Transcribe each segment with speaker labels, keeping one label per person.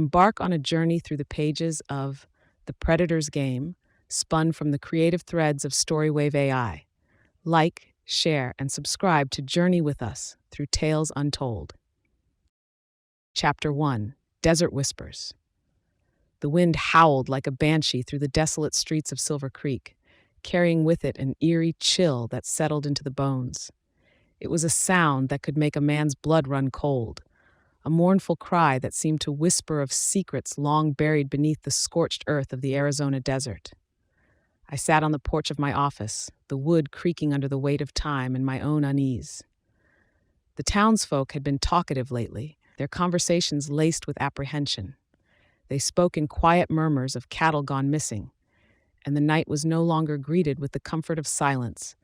Speaker 1: embark on a journey through the pages of The Predator's Game, spun from the creative threads of StoryWave AI. Like, share, and subscribe to journey with us through Tales Untold. Chapter 1: Desert Whispers. The wind howled like a banshee through the desolate streets of Silver Creek, carrying with it an eerie chill that settled into the bones. It was a sound that could make a man's blood run cold, a mournful cry that seemed to whisper of secrets long buried beneath the scorched earth of the Arizona desert. I sat on the porch of my office, the wood creaking under the weight of time and my own unease. The townsfolk had been talkative lately, their conversations laced with apprehension. They spoke in quiet murmurs of cattle gone missing, and the night was no longer greeted with the comfort of silence,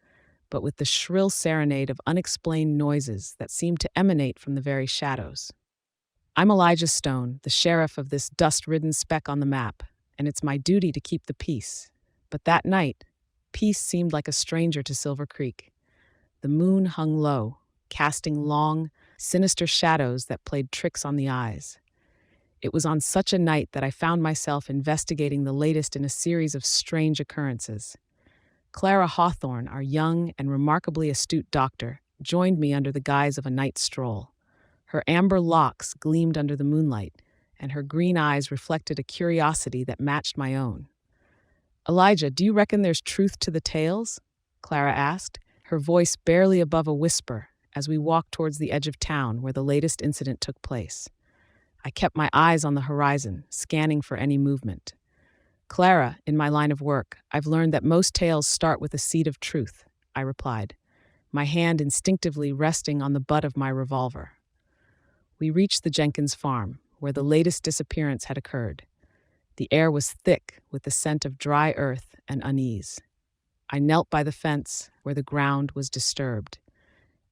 Speaker 1: but with the shrill serenade of unexplained noises that seemed to emanate from the very shadows. I'm Elijah Stone, the sheriff of this dust-ridden speck on the map, and it's my duty to keep the peace. But that night, peace seemed like a stranger to Silver Creek. The moon hung low, casting long, sinister shadows that played tricks on the eyes. It was on such a night that I found myself investigating the latest in a series of strange occurrences. Clara Hawthorne, our young and remarkably astute doctor, joined me under the guise of a night stroll. Her amber locks gleamed under the moonlight, and her green eyes reflected a curiosity that matched my own. "Elijah, do you reckon there's truth to the tales?" Clara asked, her voice barely above a whisper, as we walked towards the edge of town where the latest incident took place. I kept my eyes on the horizon, scanning for any movement. "Clara, in my line of work, I've learned that most tales start with a seed of truth," I replied, my hand instinctively resting on the butt of my revolver. We reached the Jenkins farm, where the latest disappearance had occurred. The air was thick with the scent of dry earth and unease. I knelt by the fence, where the ground was disturbed.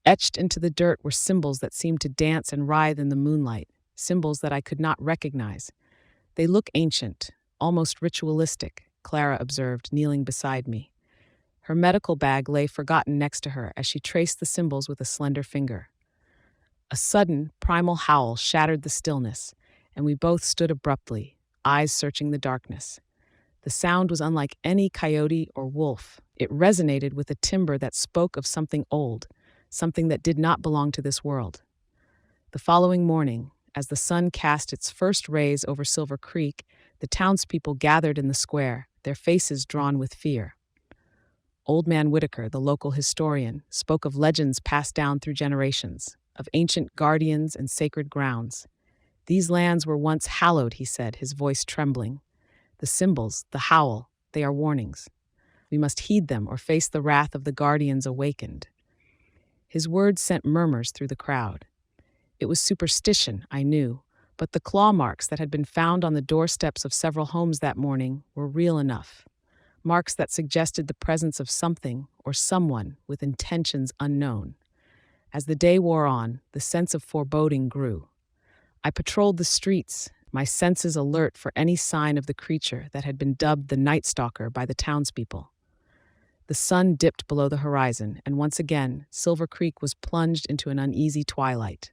Speaker 1: Etched into the dirt were symbols that seemed to dance and writhe in the moonlight, symbols that I could not recognize. "They look ancient, almost ritualistic," Clara observed, kneeling beside me. Her medical bag lay forgotten next to her as she traced the symbols with a slender finger. A sudden, primal howl shattered the stillness, and we both stood abruptly, eyes searching the darkness. The sound was unlike any coyote or wolf. It resonated with a timbre that spoke of something old, something that did not belong to this world. The following morning, as the sun cast its first rays over Silver Creek, the townspeople gathered in the square, their faces drawn with fear. Old Man Whitaker, the local historian, spoke of legends passed down through generations, of ancient guardians and sacred grounds. "These lands were once hallowed," he said, his voice trembling. "The symbols, the howl, they are warnings. We must heed them or face the wrath of the guardians awakened." His words sent murmurs through the crowd. It was superstition, I knew, but the claw marks that had been found on the doorsteps of several homes that morning were real enough. Marks that suggested the presence of something or someone with intentions unknown. As the day wore on, the sense of foreboding grew. I patrolled the streets, my senses alert for any sign of the creature that had been dubbed the Night Stalker by the townspeople. The sun dipped below the horizon, and once again, Silver Creek was plunged into an uneasy twilight.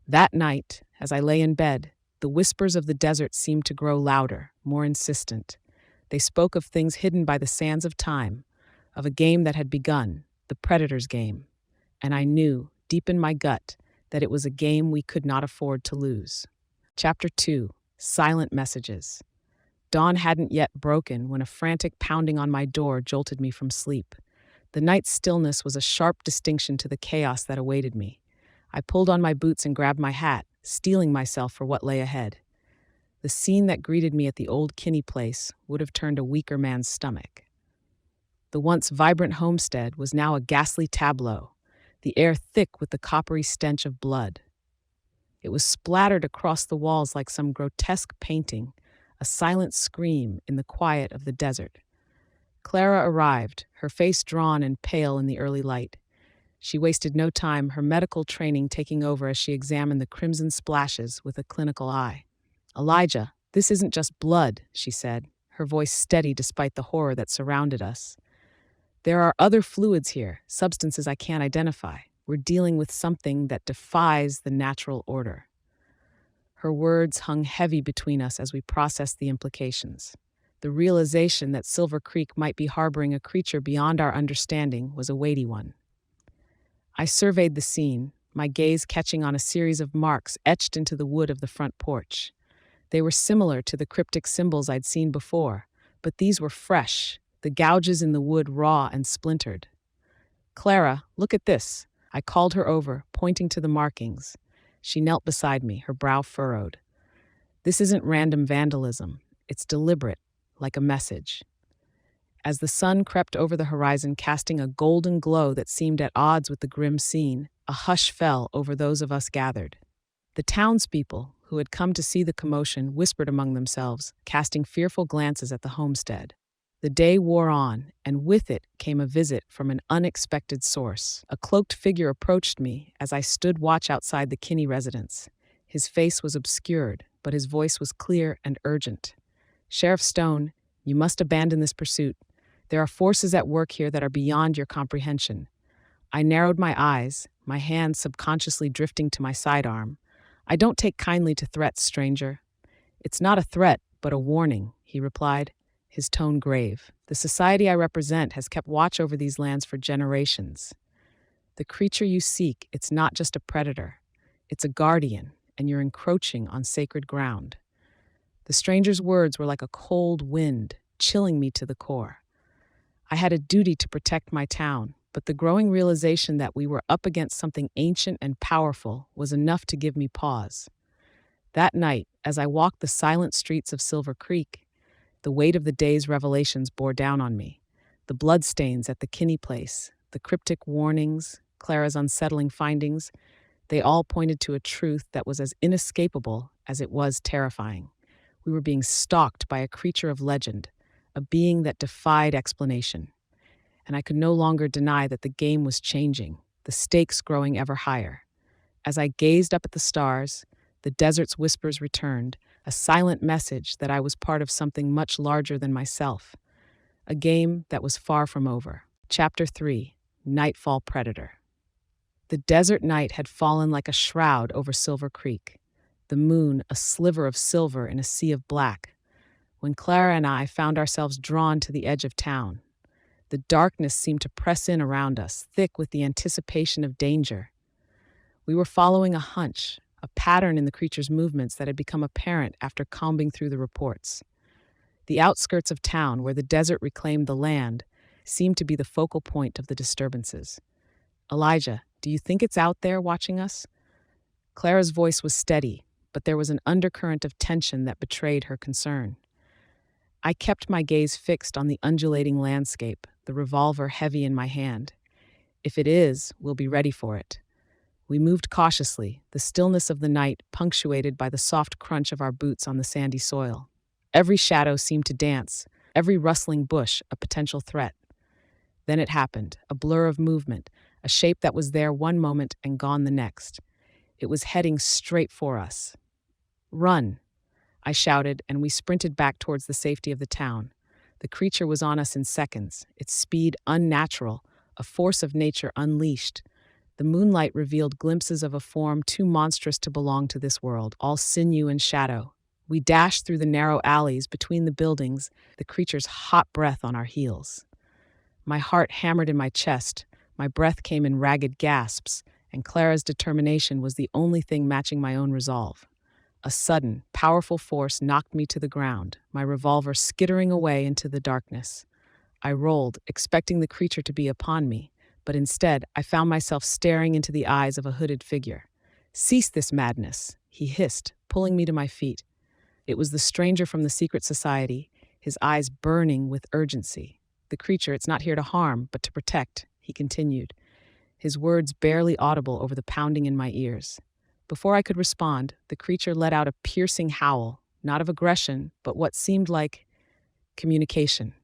Speaker 1: That night, as I lay in bed, the whispers of the desert seemed to grow louder, more insistent. They spoke of things hidden by the sands of time, of a game that had begun, the Predator's Game. And I knew, deep in my gut, that it was a game we could not afford to lose. Chapter 2: Silent Messages. Dawn hadn't yet broken when a frantic pounding on my door jolted me from sleep. The night's stillness was a sharp distinction to the chaos that awaited me. I pulled on my boots and grabbed my hat, steeling myself for what lay ahead. The scene that greeted me at the old Kinney place would have turned a weaker man's stomach. The once vibrant homestead was now a ghastly tableau, the air thick with the coppery stench of blood. It was splattered across the walls like some grotesque painting, a silent scream in the quiet of the desert. Clara arrived, her face drawn and pale in the early light. She wasted no time, her medical training taking over as she examined the crimson splashes with a clinical eye. "Elijah, this isn't just blood," she said, her voice steady despite the horror that surrounded us. "There are other fluids here, substances I can't identify. We're dealing with something that defies the natural order." Her words hung heavy between us as we processed the implications. The realization that Silver Creek might be harboring a creature beyond our understanding was a weighty one. I surveyed the scene, my gaze catching on a series of marks etched into the wood of the front porch. They were similar to the cryptic symbols I'd seen before, but these were fresh, the gouges in the wood raw and splintered. "Clara, look at this." I called her over, pointing to the markings. She knelt beside me, her brow furrowed. "This isn't random vandalism. It's deliberate, like a message." As the sun crept over the horizon, casting a golden glow that seemed at odds with the grim scene, a hush fell over those of us gathered. The townspeople, who had come to see the commotion, whispered among themselves, casting fearful glances at the homestead. The day wore on, and with it came a visit from an unexpected source. A cloaked figure approached me as I stood watch outside the Kinney residence. His face was obscured, but his voice was clear and urgent. "Sheriff Stone, you must abandon this pursuit. There are forces at work here that are beyond your comprehension." I narrowed my eyes, my hand subconsciously drifting to my sidearm. "I don't take kindly to threats, stranger." "It's not a threat, but a warning," he replied, his tone grave. "The society I represent has kept watch over these lands for generations. The creature you seek, it's not just a predator. It's a guardian, and you're encroaching on sacred ground." The stranger's words were like a cold wind, chilling me to the core. I had a duty to protect my town, but the growing realization that we were up against something ancient and powerful was enough to give me pause. That night, as I walked the silent streets of Silver Creek, the weight of the day's revelations bore down on me. The bloodstains at the Kinney place, the cryptic warnings, Clara's unsettling findings, they all pointed to a truth that was as inescapable as it was terrifying. We were being stalked by a creature of legend, a being that defied explanation. And I could no longer deny that the game was changing, the stakes growing ever higher. As I gazed up at the stars, the desert's whispers returned, a silent message that I was part of something much larger than myself. A game that was far from over. Chapter 3: Nightfall Predator. The desert night had fallen like a shroud over Silver Creek, the moon a sliver of silver in a sea of black, when Clara and I found ourselves drawn to the edge of town. The darkness seemed to press in around us, thick with the anticipation of danger. We were following a hunch, a pattern in the creature's movements that had become apparent after combing through the reports. The outskirts of town, where the desert reclaimed the land, seemed to be the focal point of the disturbances. "Elijah, do you think it's out there watching us?" Clara's voice was steady, but there was an undercurrent of tension that betrayed her concern. I kept my gaze fixed on the undulating landscape, the revolver heavy in my hand. "If it is, we'll be ready for it." We moved cautiously, the stillness of the night punctuated by the soft crunch of our boots on the sandy soil. Every shadow seemed to dance, every rustling bush a potential threat. Then it happened, a blur of movement, a shape that was there one moment and gone the next. It was heading straight for us. "Run!" I shouted, and we sprinted back towards the safety of the town. The creature was on us in seconds, its speed unnatural, a force of nature unleashed. The moonlight revealed glimpses of a form too monstrous to belong to this world, all sinew and shadow. We dashed through the narrow alleys between the buildings, the creature's hot breath on our heels. My heart hammered in my chest, my breath came in ragged gasps, and Clara's determination was the only thing matching my own resolve. A sudden, powerful force knocked me to the ground, my revolver skittering away into the darkness. I rolled, expecting the creature to be upon me, but instead I found myself staring into the eyes of a hooded figure. "Cease this madness," he hissed, pulling me to my feet. It was the stranger from the secret society, his eyes burning with urgency. "The creature, it's not here to harm, but to protect," he continued, his words barely audible over the pounding in my ears. Before I could respond, the creature let out a piercing howl, not of aggression, but what seemed like communication.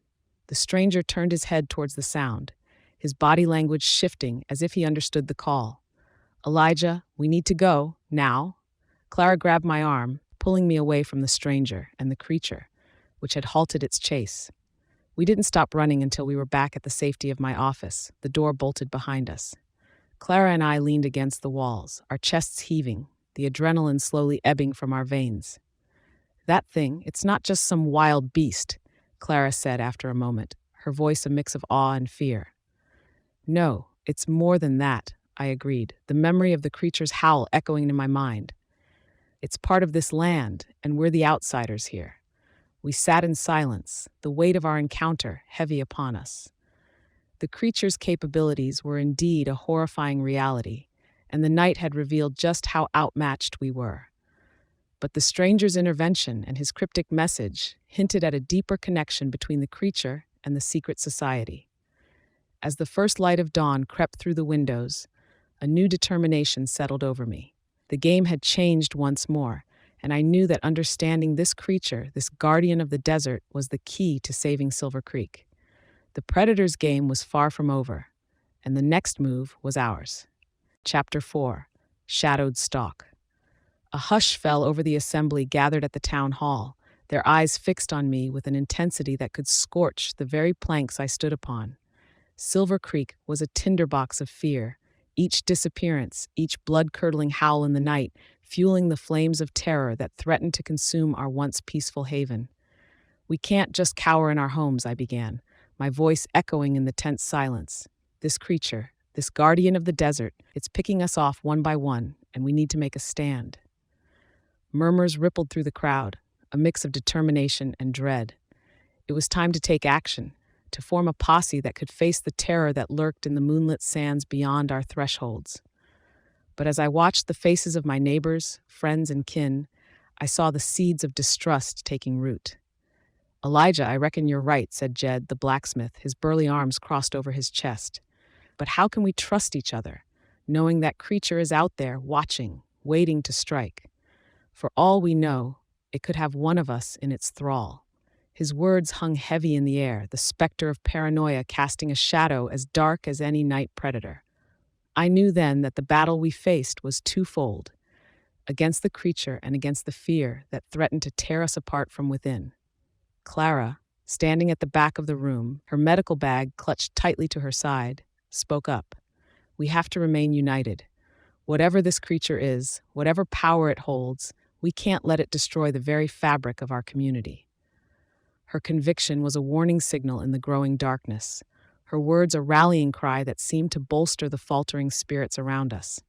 Speaker 1: The stranger turned his head towards the sound, his body language shifting as if he understood the call. "Elijah, we need to go, now." Clara grabbed my arm, pulling me away from the stranger and the creature, which had halted its chase. We didn't stop running until we were back at the safety of my office, the door bolted behind us. Clara and I leaned against the walls, our chests heaving, the adrenaline slowly ebbing from our veins. "That thing, it's not just some wild beast," Clara said after a moment, her voice a mix of awe and fear. "No, it's more than that," I agreed, the memory of the creature's howl echoing in my mind. "It's part of this land, and we're the outsiders here." We sat in silence, the weight of our encounter heavy upon us. The creature's capabilities were indeed a horrifying reality, and the night had revealed just how outmatched we were. But the stranger's intervention and his cryptic message hinted at a deeper connection between the creature and the secret society. As the first light of dawn crept through the windows, a new determination settled over me. The game had changed once more, and I knew that understanding this creature, this guardian of the desert, was the key to saving Silver Creek. The Predator's game was far from over, and the next move was ours. Chapter 4: Shadowed Stalk. A hush fell over the assembly gathered at the town hall, their eyes fixed on me with an intensity that could scorch the very planks I stood upon. Silver Creek was a tinderbox of fear, each disappearance, each blood-curdling howl in the night, fueling the flames of terror that threatened to consume our once peaceful haven. "We can't just cower in our homes," I began, my voice echoing in the tense silence. "This creature, this guardian of the desert, it's picking us off one by one, and we need to make a stand." Murmurs rippled through the crowd, a mix of determination and dread. It was time to take action, to form a posse that could face the terror that lurked in the moonlit sands beyond our thresholds. But as I watched the faces of my neighbors, friends, and kin, I saw the seeds of distrust taking root. "Elijah, I reckon you're right," said Jed, the blacksmith, his burly arms crossed over his chest. "But how can we trust each other, knowing that creature is out there, watching, waiting to strike? For all we know, it could have one of us in its thrall." His words hung heavy in the air, the specter of paranoia casting a shadow as dark as any night predator. I knew then that the battle we faced was twofold, against the creature and against the fear that threatened to tear us apart from within. Clara, standing at the back of the room, her medical bag clutched tightly to her side, spoke up. "We have to remain united. Whatever this creature is, whatever power it holds, we can't let it destroy the very fabric of our community." Her conviction was a warning signal in the growing darkness, her words a rallying cry that seemed to bolster the faltering spirits around us.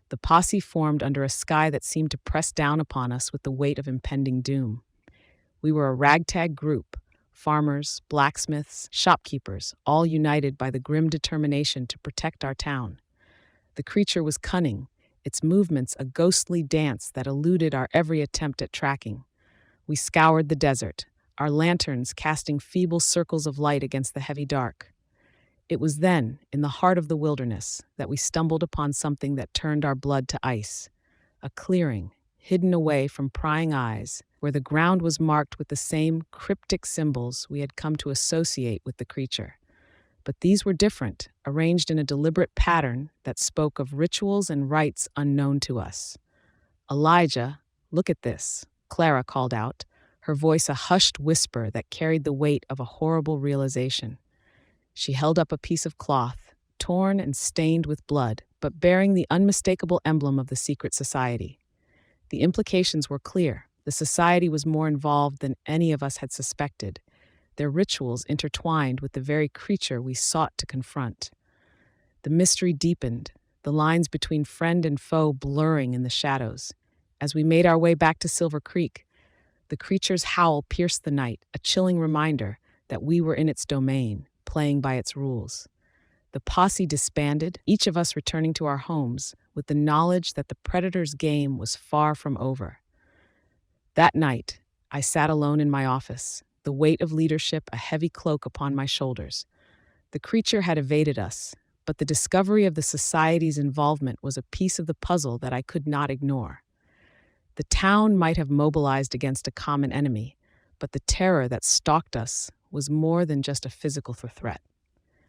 Speaker 1: The posse formed under a sky that seemed to press down upon us with the weight of impending doom. We were a ragtag group, farmers, blacksmiths, shopkeepers, all united by the grim determination to protect our town. The creature was cunning, its movements a ghostly dance that eluded our every attempt at tracking. We scoured the desert, our lanterns casting feeble circles of light against the heavy dark. It was then, in the heart of the wilderness, that we stumbled upon something that turned our blood to ice. A clearing, hidden away from prying eyes, where the ground was marked with the same cryptic symbols we had come to associate with the creature. But these were different, arranged in a deliberate pattern that spoke of rituals and rites unknown to us. "Elijah, look at this," Clara called out, her voice a hushed whisper that carried the weight of a horrible realization. She held up a piece of cloth, torn and stained with blood, but bearing the unmistakable emblem of the secret society. The implications were clear. The society was more involved than any of us had suspected, their rituals intertwined with the very creature we sought to confront. The mystery deepened, the lines between friend and foe blurring in the shadows. As we made our way back to Silver Creek, the creature's howl pierced the night, a chilling reminder that we were in its domain, playing by its rules. The posse disbanded, each of us returning to our homes with the knowledge that the predator's game was far from over. That night, I sat alone in my office, the weight of leadership a heavy cloak upon my shoulders. The creature had evaded us, but the discovery of the society's involvement was a piece of the puzzle that I could not ignore. The town might have mobilized against a common enemy, but the terror that stalked us was more than just a physical threat.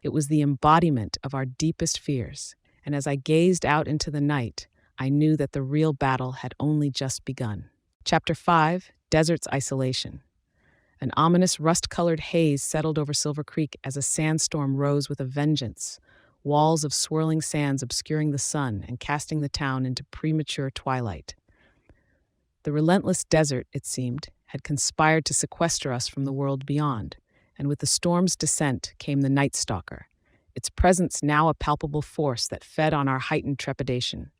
Speaker 1: It was the embodiment of our deepest fears, and as I gazed out into the night, I knew that the real battle had only just begun. Chapter 5: Desert's Isolation. An ominous rust-colored haze settled over Silver Creek as a sandstorm rose with a vengeance, walls of swirling sands obscuring the sun and casting the town into premature twilight. The relentless desert, it seemed, had conspired to sequester us from the world beyond, and with the storm's descent came the Night Stalker, its presence now a palpable force that fed on our heightened trepidation.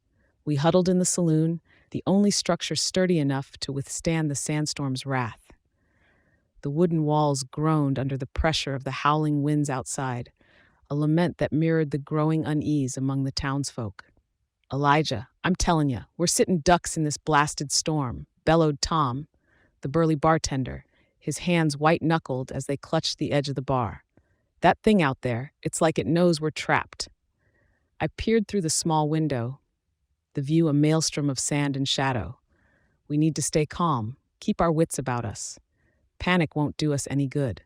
Speaker 1: We huddled in the saloon, the only structure sturdy enough to withstand the sandstorm's wrath. The wooden walls groaned under the pressure of the howling winds outside, a lament that mirrored the growing unease among the townsfolk. "Elijah, I'm tellin' ya, we're sitting ducks in this blasted storm," bellowed Tom, the burly bartender, his hands white-knuckled as they clutched the edge of the bar. "That thing out there, it's like it knows we're trapped." I peered through the small window, the view a maelstrom of sand and shadow. We need to stay calm, keep our wits about us. Panic won't do us any good.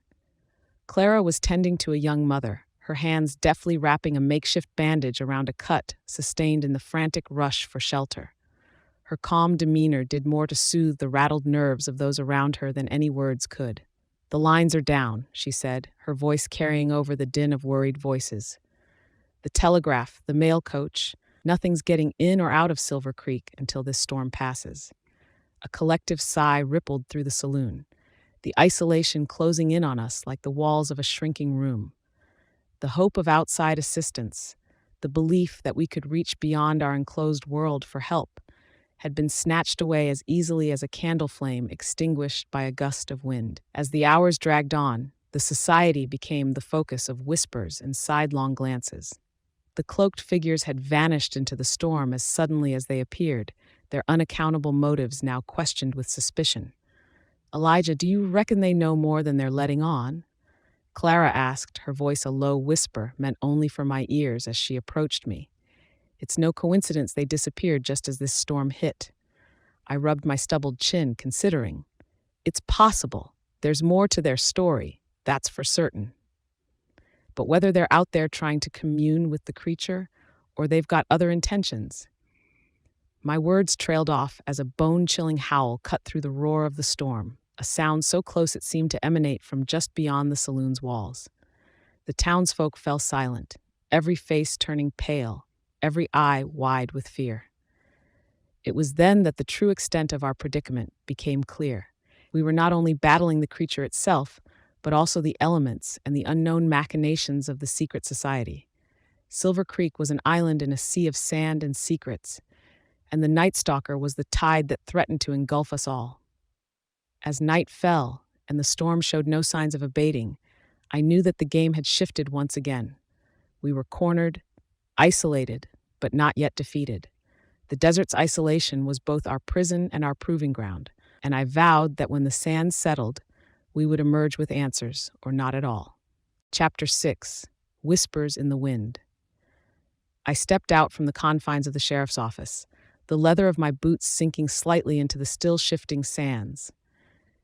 Speaker 1: Clara was tending to a young mother, her hands deftly wrapping a makeshift bandage around a cut sustained in the frantic rush for shelter. Her calm demeanor did more to soothe the rattled nerves of those around her than any words could. "The lines are down," she said, her voice carrying over the din of worried voices. "The telegraph, the mail coach, nothing's getting in or out of Silver Creek until this storm passes." A collective sigh rippled through the saloon, the isolation closing in on us like the walls of a shrinking room. The hope of outside assistance, the belief that we could reach beyond our enclosed world for help, had been snatched away as easily as a candle flame extinguished by a gust of wind. As the hours dragged on, the society became the focus of whispers and sidelong glances. The cloaked figures had vanished into the storm as suddenly as they appeared, their unaccountable motives now questioned with suspicion. "Elijah, do you reckon they know more than they're letting on?" Clara asked, her voice a low whisper meant only for my ears as she approached me. "It's no coincidence they disappeared just as this storm hit." I rubbed my stubbled chin, considering. "It's possible. There's more to their story, that's for certain. But whether they're out there trying to commune with the creature, or they've got other intentions." My words trailed off as a bone-chilling howl cut through the roar of the storm, a sound so close it seemed to emanate from just beyond the saloon's walls. The townsfolk fell silent, every face turning pale, every eye wide with fear. It was then that the true extent of our predicament became clear. We were not only battling the creature itself, but also the elements and the unknown machinations of the secret society. Silver Creek was an island in a sea of sand and secrets, and the Night Stalker was the tide that threatened to engulf us all. As night fell, and the storm showed no signs of abating, I knew that the game had shifted once again. We were cornered, isolated, but not yet defeated. The desert's isolation was both our prison and our proving ground, and I vowed that when the sand settled, we would emerge with answers, or not at all. Chapter 6: Whispers in the Wind. I stepped out from the confines of the sheriff's office, the leather of my boots sinking slightly into the still shifting sands.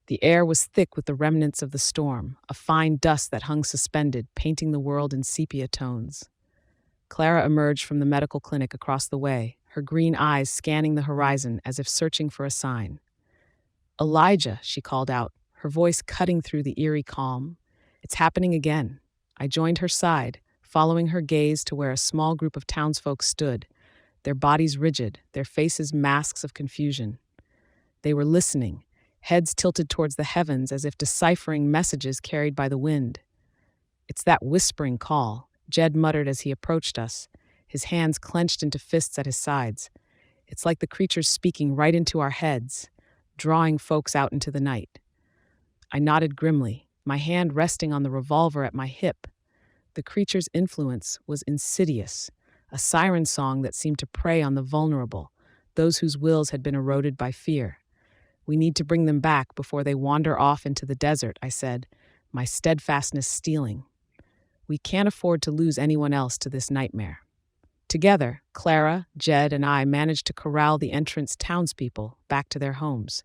Speaker 1: The air was thick with the remnants of the storm, a fine dust that hung suspended, painting the world in sepia tones. Clara emerged from the medical clinic across the way, her green eyes scanning the horizon as if searching for a sign. "Elijah," she called out, her voice cutting through the eerie calm. "It's happening again." I joined her side, following her gaze to where a small group of townsfolk stood, their bodies rigid, their faces masks of confusion. They were listening, heads tilted towards the heavens as if deciphering messages carried by the wind. "It's that whispering call," Jed muttered as he approached us, his hands clenched into fists at his sides. "It's like the creature's speaking right into our heads, drawing folks out into the night." I nodded grimly, my hand resting on the revolver at my hip. The creature's influence was insidious, a siren song that seemed to prey on the vulnerable, those whose wills had been eroded by fear. "We need to bring them back before they wander off into the desert," I said, my steadfastness steeling. "We can't afford to lose anyone else to this nightmare." Together, Clara, Jed, and I managed to corral the entranced townspeople back to their homes.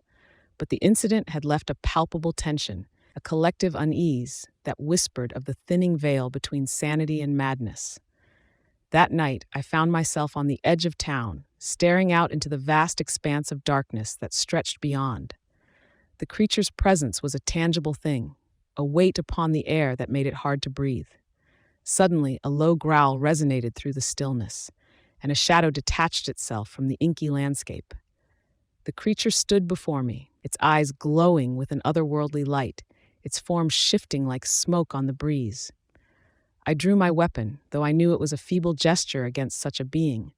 Speaker 1: But the incident had left a palpable tension, a collective unease that whispered of the thinning veil between sanity and madness. That night, I found myself on the edge of town, staring out into the vast expanse of darkness that stretched beyond. The creature's presence was a tangible thing, a weight upon the air that made it hard to breathe. Suddenly, a low growl resonated through the stillness, and a shadow detached itself from the inky landscape. The creature stood before me, its eyes glowing with an otherworldly light, its form shifting like smoke on the breeze. I drew my weapon, though I knew it was a feeble gesture against such a being.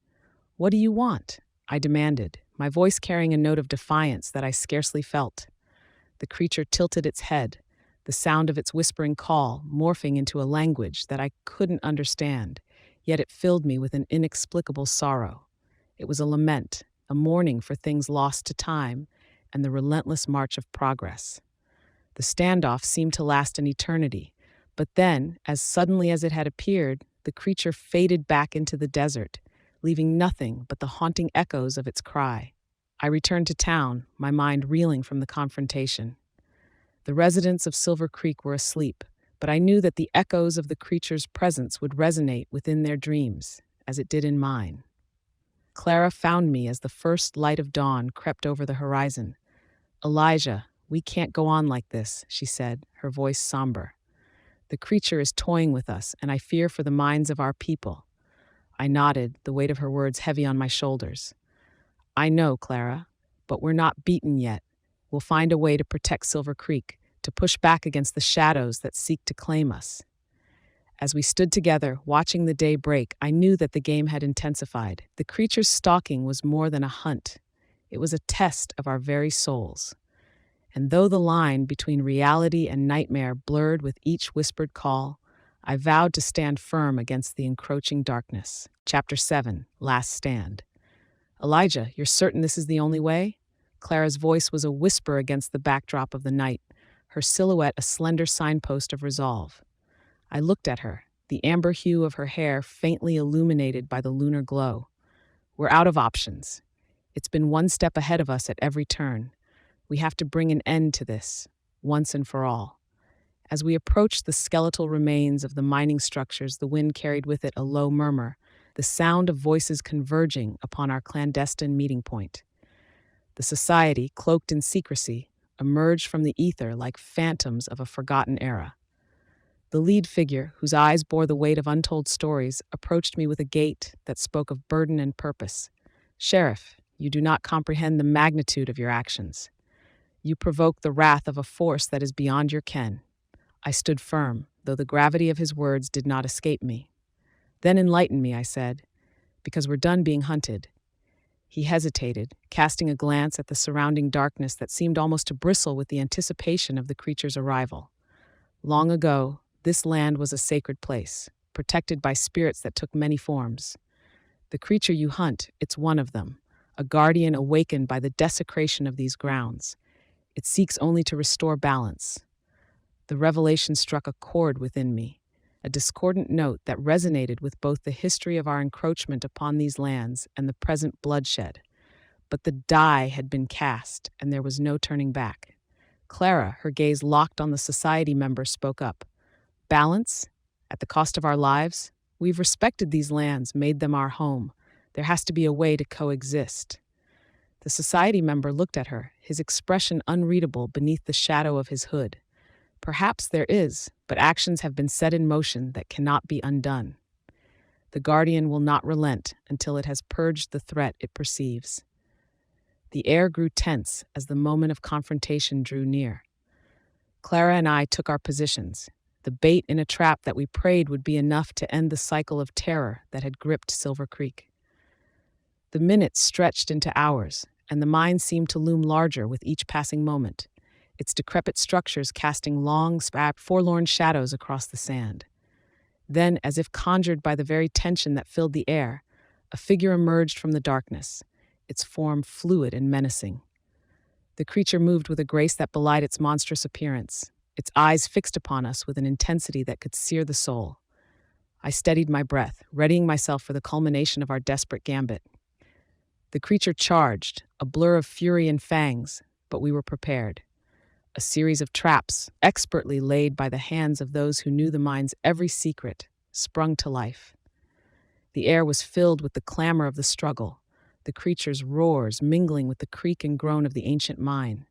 Speaker 1: "What do you want?" I demanded, my voice carrying a note of defiance that I scarcely felt. The creature tilted its head, the sound of its whispering call morphing into a language that I couldn't understand, yet it filled me with an inexplicable sorrow. It was a lament, a mourning for things lost to time and the relentless march of progress. The standoff seemed to last an eternity, but then, as suddenly as it had appeared, the creature faded back into the desert, leaving nothing but the haunting echoes of its cry. I returned to town, my mind reeling from the confrontation. The residents of Silver Creek were asleep, but I knew that the echoes of the creature's presence would resonate within their dreams, as it did in mine. Clara found me as the first light of dawn crept over the horizon. "Elijah, we can't go on like this," she said, her voice somber. "The creature is toying with us, and I fear for the minds of our people." I nodded, the weight of her words heavy on my shoulders. "I know, Clara, but we're not beaten yet. We'll find a way to protect Silver Creek, to push back against the shadows that seek to claim us." As we stood together, watching the day break, I knew that the game had intensified. The creature's stalking was more than a hunt. It was a test of our very souls. And though the line between reality and nightmare blurred with each whispered call, I vowed to stand firm against the encroaching darkness. Chapter 7, Last Stand. "Elijah, you're certain this is the only way?" Clara's voice was a whisper against the backdrop of the night, her silhouette a slender signpost of resolve. I looked at her, the amber hue of her hair faintly illuminated by the lunar glow. "We're out of options. It's been one step ahead of us at every turn. We have to bring an end to this, once and for all." As we approached the skeletal remains of the mining structures, the wind carried with it a low murmur, the sound of voices converging upon our clandestine meeting point. The society, cloaked in secrecy, emerged from the ether like phantoms of a forgotten era. The lead figure, whose eyes bore the weight of untold stories, approached me with a gait that spoke of burden and purpose. "Sheriff, you do not comprehend the magnitude of your actions. You provoke the wrath of a force that is beyond your ken." I stood firm, though the gravity of his words did not escape me. "Then enlighten me," I said, "because we're done being hunted." He hesitated, casting a glance at the surrounding darkness that seemed almost to bristle with the anticipation of the creature's arrival. "Long ago, this land was a sacred place, protected by spirits that took many forms. The creature you hunt, it's one of them, a guardian awakened by the desecration of these grounds. It seeks only to restore balance." The revelation struck a chord within me, a discordant note that resonated with both the history of our encroachment upon these lands and the present bloodshed. But the die had been cast, and there was no turning back. Clara, her gaze locked on the society member, spoke up. "Balance? At the cost of our lives? We've respected these lands, made them our home. There has to be a way to coexist." The society member looked at her, his expression unreadable beneath the shadow of his hood. "Perhaps there is, but actions have been set in motion that cannot be undone. The guardian will not relent until it has purged the threat it perceives." The air grew tense as the moment of confrontation drew near. Clara and I took our positions, the bait in a trap that we prayed would be enough to end the cycle of terror that had gripped Silver Creek. The minutes stretched into hours, and the mine seemed to loom larger with each passing moment, its decrepit structures casting long, forlorn shadows across the sand. Then, as if conjured by the very tension that filled the air, a figure emerged from the darkness, its form fluid and menacing. The creature moved with a grace that belied its monstrous appearance, its eyes fixed upon us with an intensity that could sear the soul. I steadied my breath, readying myself for the culmination of our desperate gambit. The creature charged, a blur of fury and fangs, but we were prepared. A series of traps, expertly laid by the hands of those who knew the mine's every secret, sprung to life. The air was filled with the clamor of the struggle, the creature's roars mingling with the creak and groan of the ancient mine.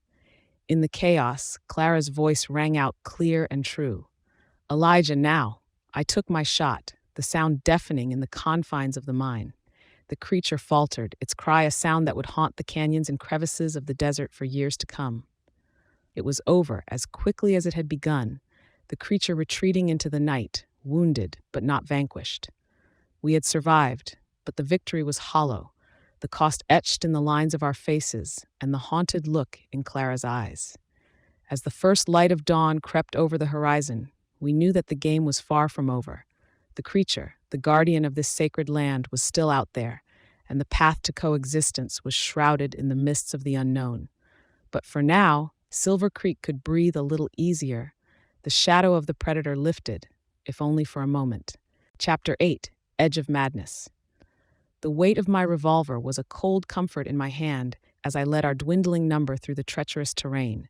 Speaker 1: In the chaos, Clara's voice rang out clear and true. "Elijah, now!" I took my shot, the sound deafening in the confines of the mine. The creature faltered, its cry a sound that would haunt the canyons and crevices of the desert for years to come. It was over as quickly as it had begun, the creature retreating into the night, wounded but not vanquished. We had survived, but the victory was hollow, the cost etched in the lines of our faces and the haunted look in Clara's eyes. As the first light of dawn crept over the horizon, we knew that the game was far from over. The creature, the guardian of this sacred land, was still out there, and the path to coexistence was shrouded in the mists of the unknown. But for now, Silver Creek could breathe a little easier. The shadow of the predator lifted, if only for a moment. Chapter 8: Edge of Madness. The weight of my revolver was a cold comfort in my hand as I led our dwindling number through the treacherous terrain,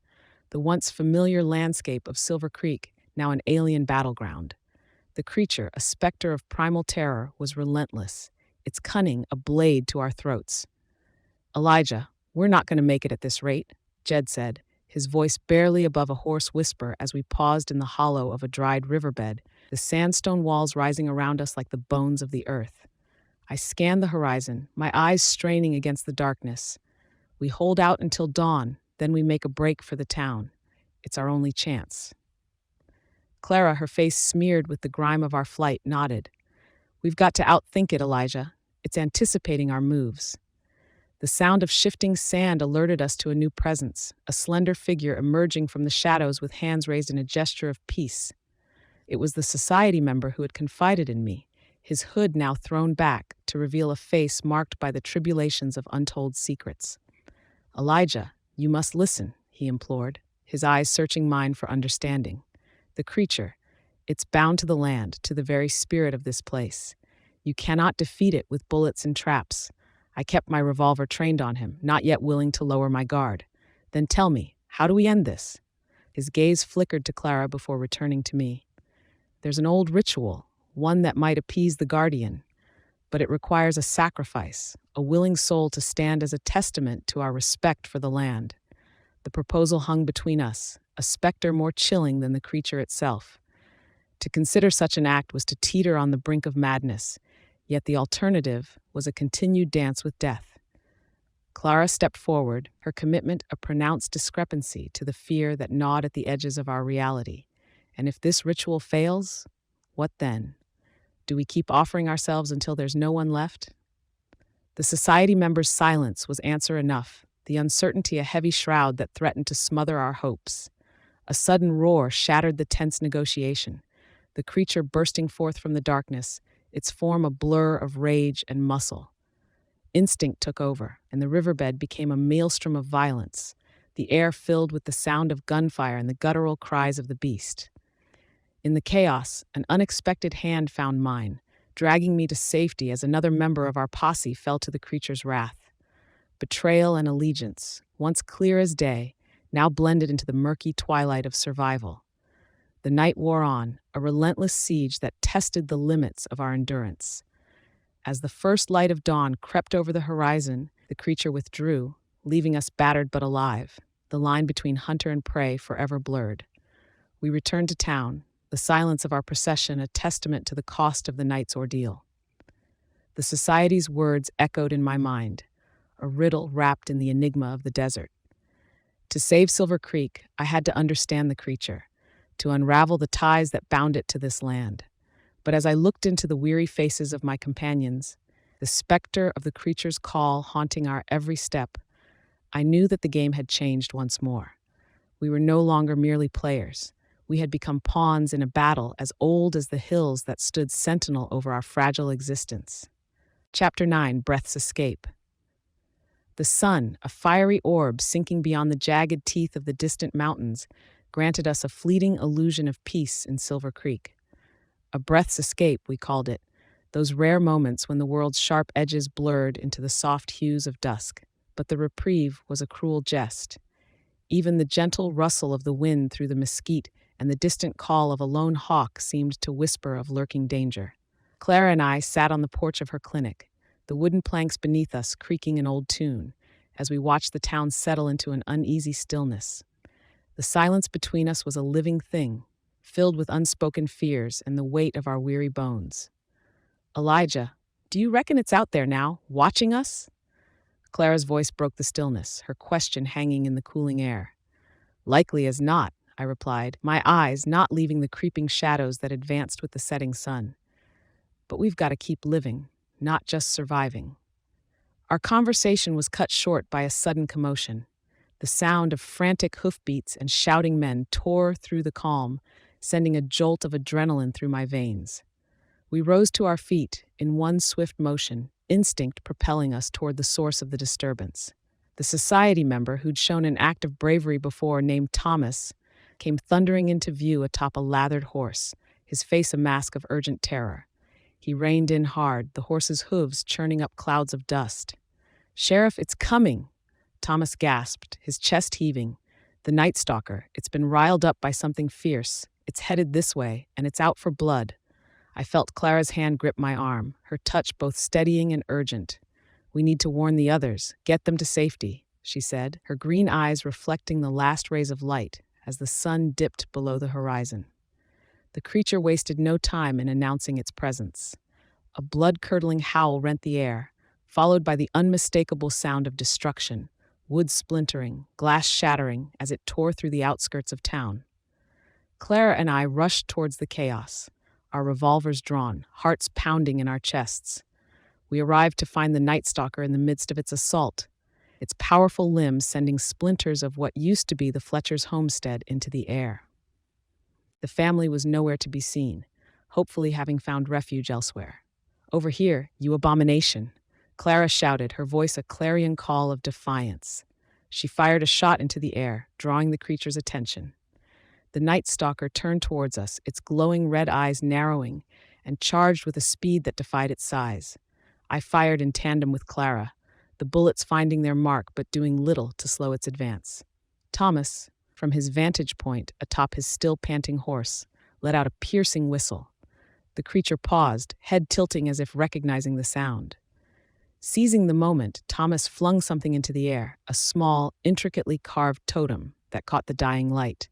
Speaker 1: the once familiar landscape of Silver Creek, now an alien battleground. The creature, a specter of primal terror, was relentless, its cunning a blade to our throats. "Elijah, we're not going to make it at this rate," Jed said, his voice barely above a hoarse whisper as we paused in the hollow of a dried riverbed, the sandstone walls rising around us like the bones of the earth. I scanned the horizon, my eyes straining against the darkness. "We hold out until dawn, then we make a break for the town. It's our only chance." Clara, her face smeared with the grime of our flight, nodded. "We've got to outthink it, Elijah. It's anticipating our moves." The sound of shifting sand alerted us to a new presence, a slender figure emerging from the shadows with hands raised in a gesture of peace. It was the society member who had confided in me, his hood now thrown back to reveal a face marked by the tribulations of untold secrets. "Elijah, you must listen," he implored, his eyes searching mine for understanding. "The creature, it's bound to the land, to the very spirit of this place. You cannot defeat it with bullets and traps." I kept my revolver trained on him, not yet willing to lower my guard. "Then tell me, how do we end this?" His gaze flickered to Clara before returning to me. "There's an old ritual, one that might appease the guardian, but it requires a sacrifice, a willing soul to stand as a testament to our respect for the land." The proposal hung between us, a specter more chilling than the creature itself. To consider such an act was to teeter on the brink of madness, yet the alternative was a continued dance with death. Clara stepped forward, her commitment a pronounced discrepancy to the fear that gnawed at the edges of our reality. And if this ritual fails, what then? Do we keep offering ourselves until there's no one left? The society member's silence was answer enough, the uncertainty a heavy shroud that threatened to smother our hopes. A sudden roar shattered the tense negotiation, the creature bursting forth from the darkness, its form a blur of rage and muscle. Instinct took over, and the riverbed became a maelstrom of violence, the air filled with the sound of gunfire and the guttural cries of the beast. In the chaos, an unexpected hand found mine, dragging me to safety as another member of our posse fell to the creature's wrath. Betrayal and allegiance, once clear as day, now blended into the murky twilight of survival. The night wore on, a relentless siege that tested the limits of our endurance. As the first light of dawn crept over the horizon, the creature withdrew, leaving us battered but alive, the line between hunter and prey forever blurred. We returned to town, the silence of our procession a testament to the cost of the night's ordeal. The society's words echoed in my mind, a riddle wrapped in the enigma of the desert. To save Silver Creek, I had to understand the creature, to unravel the ties that bound it to this land. But as I looked into the weary faces of my companions, the specter of the creature's call haunting our every step, I knew that the game had changed once more. We were no longer merely players. We had become pawns in a battle as old as the hills that stood sentinel over our fragile existence. Chapter 9: Breath's Escape. The sun, a fiery orb sinking beyond the jagged teeth of the distant mountains, granted us a fleeting illusion of peace in Silver Creek. A breath's escape, we called it, those rare moments when the world's sharp edges blurred into the soft hues of dusk. But the reprieve was a cruel jest. Even the gentle rustle of the wind through the mesquite and the distant call of a lone hawk seemed to whisper of lurking danger. Clara and I sat on the porch of her clinic, the wooden planks beneath us creaking an old tune, as we watched the town settle into an uneasy stillness. The silence between us was a living thing, filled with unspoken fears and the weight of our weary bones. "Elijah," Do you reckon it's out there now, watching us? Clara's voice broke the stillness, her question hanging in the cooling air. Likely as not, I replied, my eyes not leaving the creeping shadows that advanced with the setting sun. But we've got to keep living, not just surviving. Our conversation was cut short by a sudden commotion. The sound of frantic hoofbeats and shouting men tore through the calm, sending a jolt of adrenaline through my veins. We rose to our feet in one swift motion, instinct propelling us toward the source of the disturbance. The society member who'd shown an act of bravery before, named Thomas, came thundering into view atop a lathered horse, his face a mask of urgent terror. He reined in hard, the horse's hooves churning up clouds of dust. "Sheriff, it's coming!" Thomas gasped, his chest heaving. "The Night Stalker, it's been riled up by something fierce. It's headed this way, and it's out for blood." I felt Clara's hand grip my arm, her touch both steadying and urgent. "We need to warn the others, get them to safety," she said, her green eyes reflecting the last rays of light as the sun dipped below the horizon. The creature wasted no time in announcing its presence. A blood-curdling howl rent the air, followed by the unmistakable sound of destruction, wood splintering, glass shattering as it tore through the outskirts of town. Clara and I rushed towards the chaos, our revolvers drawn, hearts pounding in our chests. We arrived to find the Night Stalker in the midst of its assault, its powerful limbs sending splinters of what used to be the Fletcher's homestead into the air. The family was nowhere to be seen, hopefully having found refuge elsewhere. "Over here, you abomination!" Clara shouted, her voice a clarion call of defiance. She fired a shot into the air, drawing the creature's attention. The Night Stalker turned towards us, its glowing red eyes narrowing, and charged with a speed that defied its size. I fired in tandem with Clara, the bullets finding their mark but doing little to slow its advance. Thomas, from his vantage point atop his still panting horse, let out a piercing whistle. The creature paused, head tilting as if recognizing the sound. Seizing the moment, Thomas flung something into the air, a small, intricately carved totem that caught the dying light.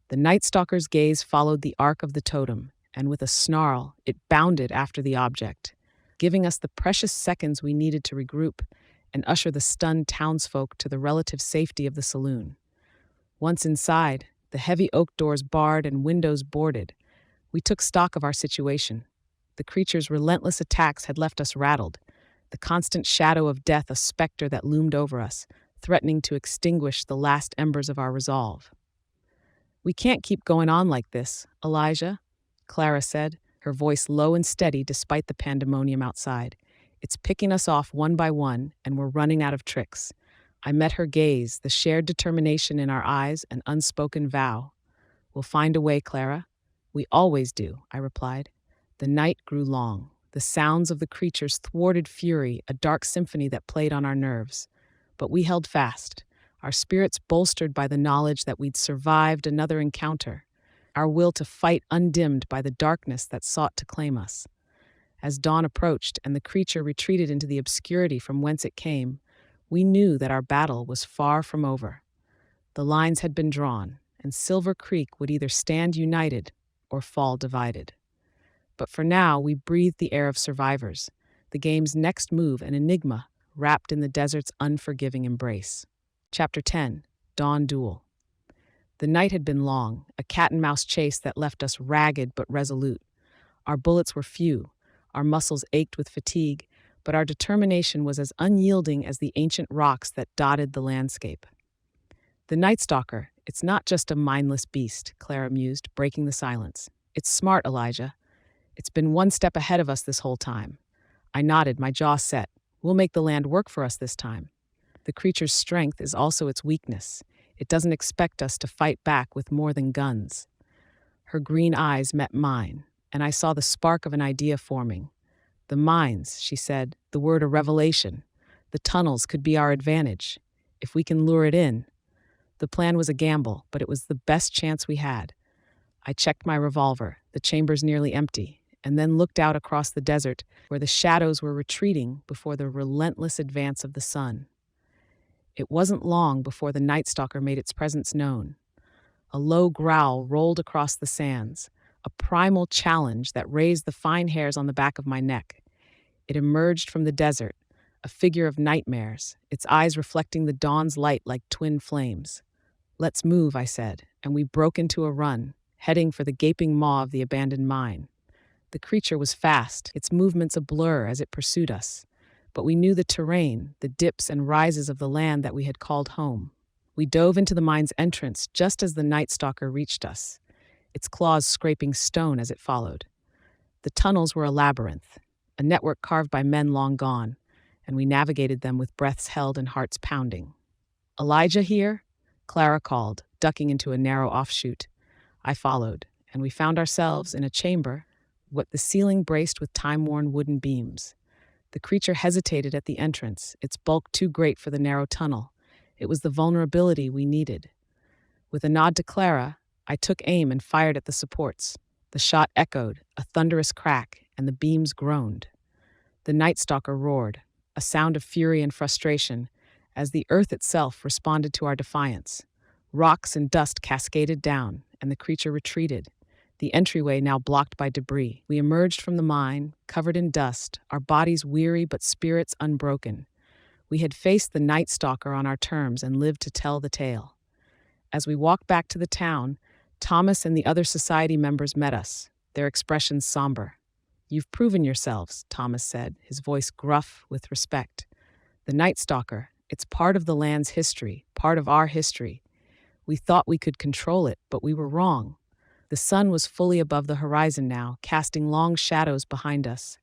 Speaker 1: The Night Stalker's gaze followed the arc of the totem, and with a snarl, it bounded after the object, giving us the precious seconds we needed to regroup and usher the stunned townsfolk to the relative safety of the saloon. Once inside, the heavy oak doors barred and windows boarded, we took stock of our situation. The creature's relentless attacks had left us rattled, the constant shadow of death a specter that loomed over us, threatening to extinguish the last embers of our resolve. "We can't keep going on like this, Elijah," Clara said, her voice low and steady despite the pandemonium outside. "It's picking us off one by one, and we're running out of tricks." I met her gaze, the shared determination in our eyes, an unspoken vow. "We'll find a way, Clara." "We always do," I replied. The night grew long, the sounds of the creature's thwarted fury, a dark symphony that played on our nerves. But we held fast, our spirits bolstered by the knowledge that we'd survived another encounter, our will to fight undimmed by the darkness that sought to claim us. As dawn approached and the creature retreated into the obscurity from whence it came, we knew that our battle was far from over. The lines had been drawn, and Silver Creek would either stand united or fall divided. But for now, we breathed the air of survivors, the game's next move an enigma wrapped in the desert's unforgiving embrace. Chapter 10, Dawn Duel. The night had been long, a cat-and-mouse chase that left us ragged but resolute. Our bullets were few, our muscles ached with fatigue, but our determination was as unyielding as the ancient rocks that dotted the landscape. "The Night Stalker, it's not just a mindless beast," Clara mused, breaking the silence. "It's smart, Elijah. It's been one step ahead of us this whole time." I nodded, my jaw set. "We'll make the land work for us this time." The creature's strength is also its weakness. It doesn't expect us to fight back with more than guns. Her green eyes met mine, and I saw the spark of an idea forming. "The mines," she said, the word a revelation. "The tunnels could be our advantage, if we can lure it in." The plan was a gamble, but it was the best chance we had. I checked my revolver, the chamber's nearly empty, and then looked out across the desert where the shadows were retreating before the relentless advance of the sun. It wasn't long before the Night Stalker made its presence known. A low growl rolled across the sands, a primal challenge that raised the fine hairs on the back of my neck. It emerged from the desert, a figure of nightmares, its eyes reflecting the dawn's light like twin flames. "Let's move," I said, and we broke into a run, heading for the gaping maw of the abandoned mine. The creature was fast, its movements a blur as it pursued us. But we knew the terrain, the dips and rises of the land that we had called home. We dove into the mine's entrance just as the Night Stalker reached us, its claws scraping stone as it followed. The tunnels were a labyrinth, a network carved by men long gone, and we navigated them with breaths held and hearts pounding. "Elijah here?" Clara called, ducking into a narrow offshoot. I followed, and we found ourselves in a chamber, what the ceiling braced with time-worn wooden beams. The creature hesitated at the entrance, its bulk too great for the narrow tunnel. It was the vulnerability we needed. With a nod to Clara, I took aim and fired at the supports. The shot echoed, a thunderous crack, and the beams groaned. The Night Stalker roared, a sound of fury and frustration, as the earth itself responded to our defiance. Rocks and dust cascaded down, and the creature retreated, the entryway now blocked by debris. We emerged from the mine, covered in dust, our bodies weary but spirits unbroken. We had faced the Night Stalker on our terms and lived to tell the tale. As we walked back to the town, Thomas and the other society members met us, their expressions somber. "You've proven yourselves," Thomas said, his voice gruff with respect. "The Night Stalker, it's part of the land's history, part of our history. We thought we could control it, but we were wrong." The sun was fully above the horizon now, casting long shadows behind us.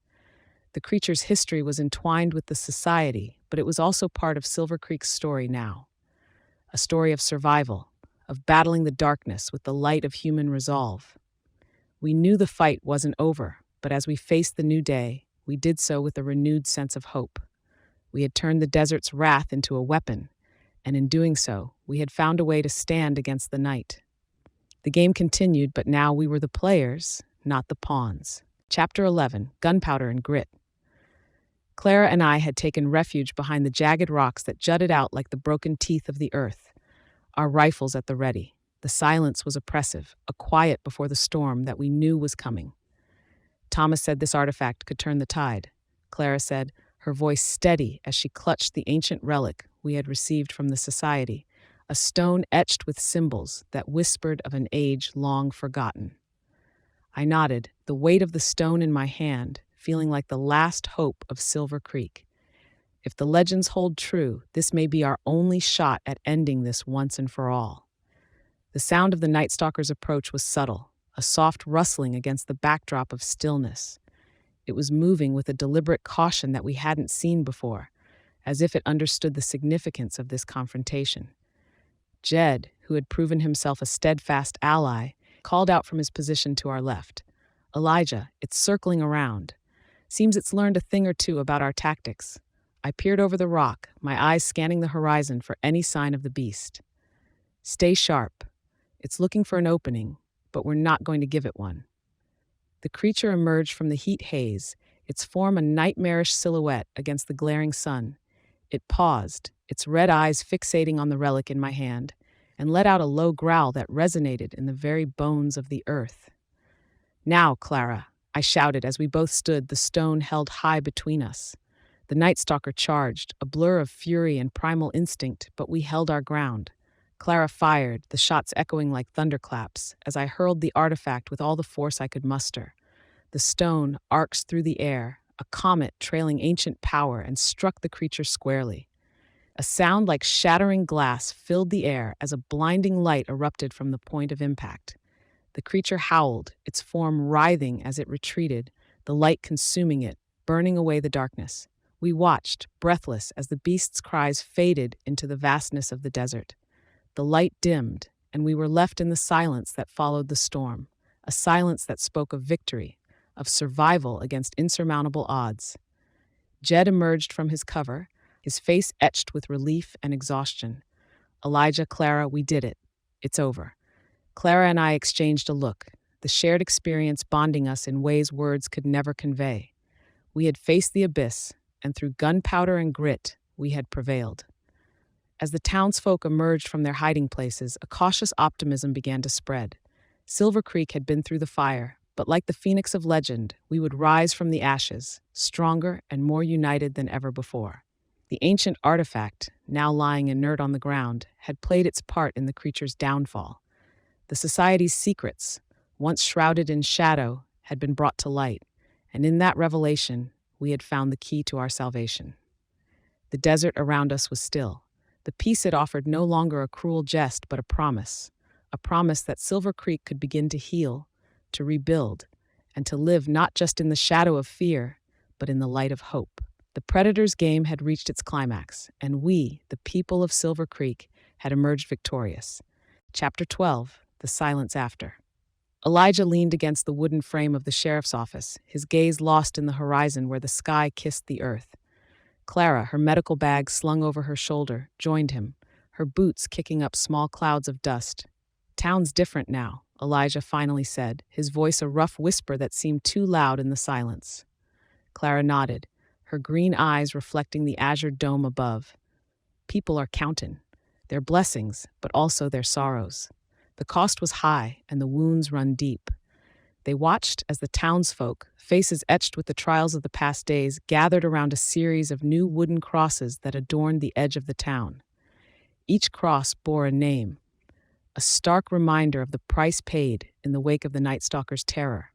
Speaker 1: The creature's history was entwined with the society, but it was also part of Silver Creek's story now. A story of survival, of battling the darkness with the light of human resolve. We knew the fight wasn't over, but as we faced the new day, we did so with a renewed sense of hope. We had turned the desert's wrath into a weapon, and in doing so, we had found a way to stand against the night. The game continued, but now we were the players, not the pawns. Chapter 11, Gunpowder and Grit. Clara and I had taken refuge behind the jagged rocks that jutted out like the broken teeth of the earth, our rifles at the ready. The silence was oppressive, a quiet before the storm that we knew was coming. Thomas said this artifact could turn the tide. Clara said, her voice steady as she clutched the ancient relic we had received from the society, a stone etched with symbols that whispered of an age long forgotten. I nodded, the weight of the stone in my hand, feeling like the last hope of Silver Creek. If the legends hold true, this may be our only shot at ending this once and for all. The sound of the Night Stalker's approach was subtle, a soft rustling against the backdrop of stillness. It was moving with a deliberate caution that we hadn't seen before, as if it understood the significance of this confrontation. Jed, who had proven himself a steadfast ally, called out from his position to our left. "Elijah, it's circling around. Seems it's learned a thing or two about our tactics." I peered over the rock, my eyes scanning the horizon for any sign of the beast. "Stay sharp. It's looking for an opening, but we're not going to give it one." The creature emerged from the heat haze, its form a nightmarish silhouette against the glaring sun. It paused, its red eyes fixating on the relic in my hand, and let out a low growl that resonated in the very bones of the earth. "Now, Clara," I shouted as we both stood, the stone held high between us. The Night Stalker charged, a blur of fury and primal instinct, but we held our ground. Clara fired, the shots echoing like thunderclaps, as I hurled the artifact with all the force I could muster. The stone arced through the air, a comet trailing ancient power, and struck the creature squarely. A sound like shattering glass filled the air as a blinding light erupted from the point of impact. The creature howled, its form writhing as it retreated, the light consuming it, burning away the darkness. We watched, breathless, as the beast's cries faded into the vastness of the desert. The light dimmed, and we were left in the silence that followed the storm, a silence that spoke of victory, of survival against insurmountable odds. Jed emerged from his cover, his face etched with relief and exhaustion. "Elijah, Clara, we did it. It's over." Clara and I exchanged a look, the shared experience bonding us in ways words could never convey. We had faced the abyss, and through gunpowder and grit, we had prevailed. As the townsfolk emerged from their hiding places, a cautious optimism began to spread. Silver Creek had been through the fire, But like the phoenix of legend, we would rise from the ashes, stronger and more united than ever before. The ancient artifact, now lying inert on the ground, had played its part in the creature's downfall. The society's secrets, once shrouded in shadow, had been brought to light, and in that revelation, we had found the key to our salvation. The desert around us was still. The peace it offered no longer a cruel jest, but a promise that Silver Creek could begin to heal, to rebuild, and to live not just in the shadow of fear, but in the light of hope. The Predator's game had reached its climax, and we, the people of Silver Creek, had emerged victorious. Chapter 12, The Silence After. Elijah leaned against the wooden frame of the sheriff's office, his gaze lost in the horizon where the sky kissed the earth. Clara, her medical bag slung over her shoulder, joined him, her boots kicking up small clouds of dust. "Town's different now," Elijah finally said, his voice a rough whisper that seemed too loud in the silence. Clara nodded, her green eyes reflecting the azure dome above. "People are counting. Their blessings, but also their sorrows. The cost was high, and the wounds run deep." They watched as the townsfolk, faces etched with the trials of the past days, gathered around a series of new wooden crosses that adorned the edge of the town. Each cross bore a name, a stark reminder of the price paid in the wake of the Night Stalker's terror.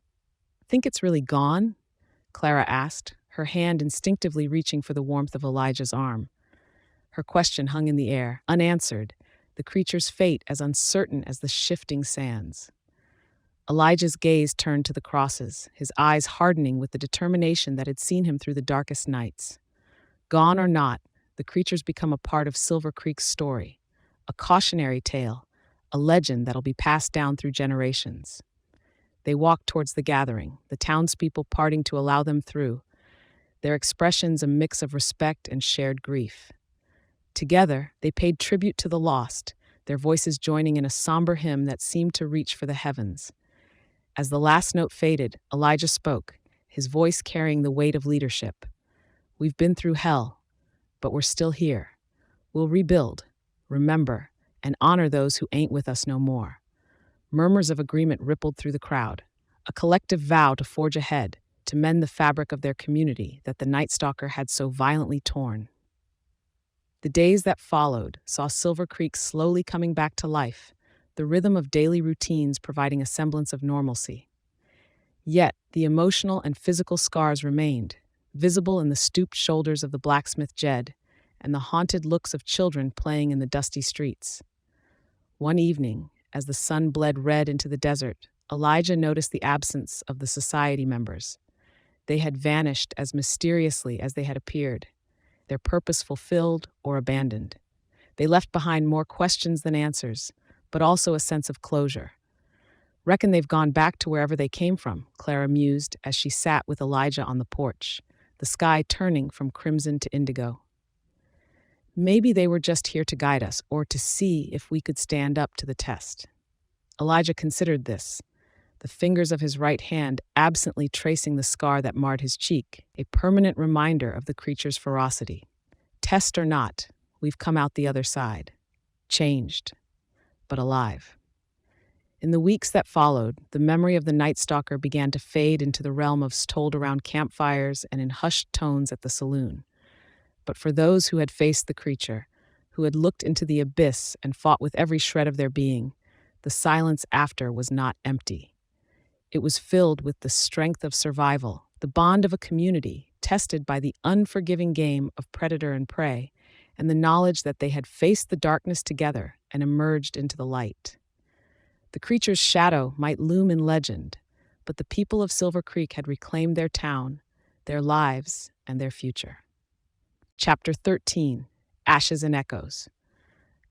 Speaker 1: "Think it's really gone?" Clara asked, her hand instinctively reaching for the warmth of Elijah's arm. Her question hung in the air, unanswered, the creature's fate as uncertain as the shifting sands. Elijah's gaze turned to the crosses, his eyes hardening with the determination that had seen him through the darkest nights. Gone or not, the creatures become a part of Silver Creek's story, a cautionary tale, a legend that'll be passed down through generations. They walked towards the gathering, the townspeople parting to allow them through, their expressions a mix of respect and shared grief. Together, they paid tribute to the lost, their voices joining in a somber hymn that seemed to reach for the heavens. As the last note faded, Elijah spoke, his voice carrying the weight of leadership. "We've been through hell, but we're still here. We'll rebuild, remember, and honor those who ain't with us no more." Murmurs of agreement rippled through the crowd, a collective vow to forge ahead, to mend the fabric of their community that the Night Stalker had so violently torn. The days that followed saw Silver Creek slowly coming back to life, the rhythm of daily routines providing a semblance of normalcy. Yet, the emotional and physical scars remained, visible in the stooped shoulders of the blacksmith Jed and the haunted looks of children playing in the dusty streets. One evening, as the sun bled red into the desert, Elijah noticed the absence of the society members. They had vanished as mysteriously as they had appeared, their purpose fulfilled or abandoned. They left behind more questions than answers, but also a sense of closure. "Reckon they've gone back to wherever they came from," Clara mused as she sat with Elijah on the porch, the sky turning from crimson to indigo. "Maybe they were just here to guide us, or to see if we could stand up to the test." Elijah considered this, the fingers of his right hand absently tracing the scar that marred his cheek, a permanent reminder of the creature's ferocity. Test or not, we've come out the other side. Changed, but alive. In the weeks that followed, the memory of the Night Stalker began to fade into the realm of told around campfires and in hushed tones at the saloon. But for those who had faced the creature, who had looked into the abyss and fought with every shred of their being, the silence after was not empty. It was filled with the strength of survival, the bond of a community, tested by the unforgiving game of predator and prey, and the knowledge that they had faced the darkness together and emerged into the light. The creature's shadow might loom in legend, but the people of Silver Creek had reclaimed their town, their lives, and their future. Chapter 13, Ashes and Echoes.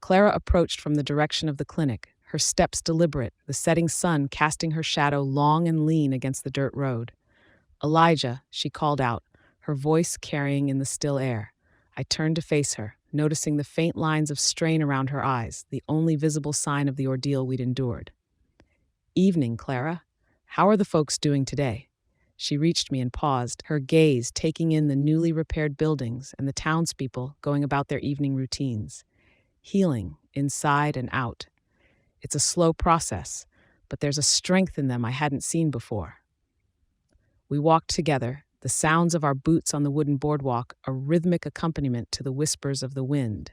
Speaker 1: Clara approached from the direction of the clinic, her steps deliberate, the setting sun casting her shadow long and lean against the dirt road. "Elijah," she called out, her voice carrying in the still air. I turned to face her, noticing the faint lines of strain around her eyes, the only visible sign of the ordeal we'd endured. "Evening, Clara. How are the folks doing today?" She reached me and paused, her gaze taking in the newly repaired buildings and the townspeople going about their evening routines. Healing, inside and out. It's a slow process, but there's a strength in them I hadn't seen before, We walked together, the sounds of our boots on the wooden boardwalk a rhythmic accompaniment to the whispers of the wind.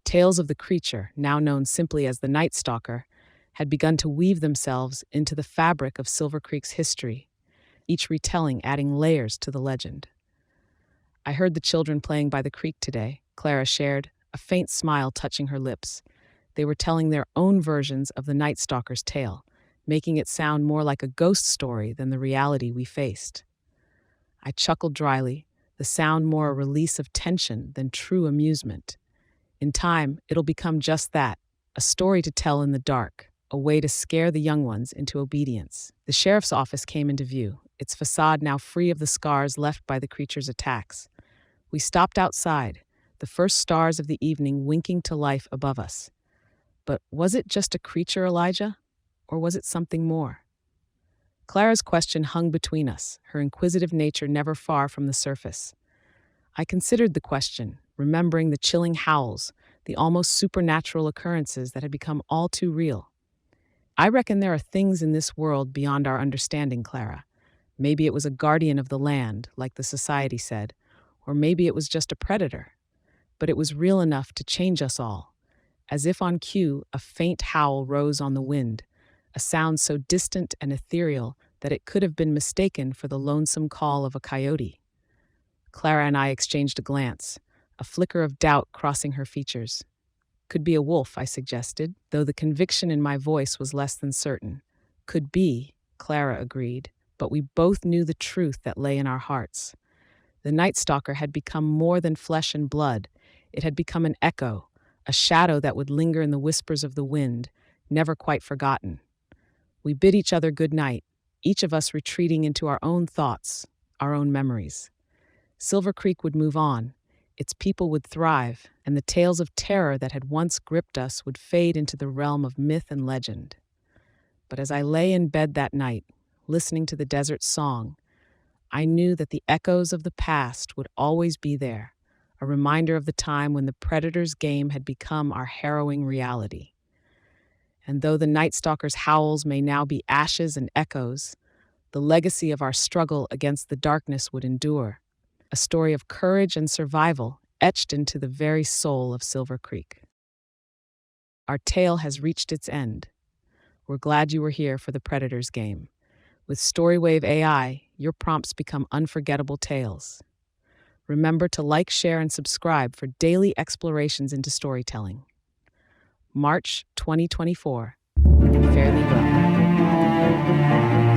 Speaker 1: Tales of the creature, now known simply as the Night Stalker, had begun to weave themselves into the fabric of Silver Creek's history, each retelling adding layers to the legend. I heard the children playing by the creek today, Clara shared, a faint smile touching her lips. They were telling their own versions of the Night Stalker's tale, making it sound more like a ghost story than the reality we faced. I chuckled dryly, the sound more a release of tension than true amusement. In time, it'll become just that, a story to tell in the dark, a way to scare the young ones into obedience. The sheriff's office came into view, its facade now free of the scars left by the creature's attacks. We stopped outside, the first stars of the evening winking to life above us. But was it just a creature, Elijah? Or was it something more? Clara's question hung between us, her inquisitive nature never far from the surface. I considered the question, remembering the chilling howls, the almost supernatural occurrences that had become all too real. I reckon there are things in this world beyond our understanding, Clara. Maybe it was a guardian of the land, like the society said, or maybe it was just a predator. But it was real enough to change us all. As if on cue, a faint howl rose on the wind, a sound so distant and ethereal that it could have been mistaken for the lonesome call of a coyote. Clara and I exchanged a glance, a flicker of doubt crossing her features. Could be a wolf, I suggested, though the conviction in my voice was less than certain. Could be, Clara agreed, but we both knew the truth that lay in our hearts. The Night Stalker had become more than flesh and blood. It had become an echo, a shadow that would linger in the whispers of the wind, never quite forgotten. We bid each other good night, each of us retreating into our own thoughts, our own memories. Silver Creek would move on, its people would thrive, and the tales of terror that had once gripped us would fade into the realm of myth and legend. But as I lay in bed that night, listening to the desert's song, I knew that the echoes of the past would always be there, a reminder of the time when the predator's game had become our harrowing reality. And though the Night Stalker's howls may now be ashes and echoes, the legacy of our struggle against the darkness would endure, a story of courage and survival etched into the very soul of Silver Creek. Our tale has reached its end. We're glad you were here for the Predator's game. With StoryWave AI, your prompts become unforgettable tales. Remember to like, share, and subscribe for daily explorations into storytelling. March 2024. Fairly well.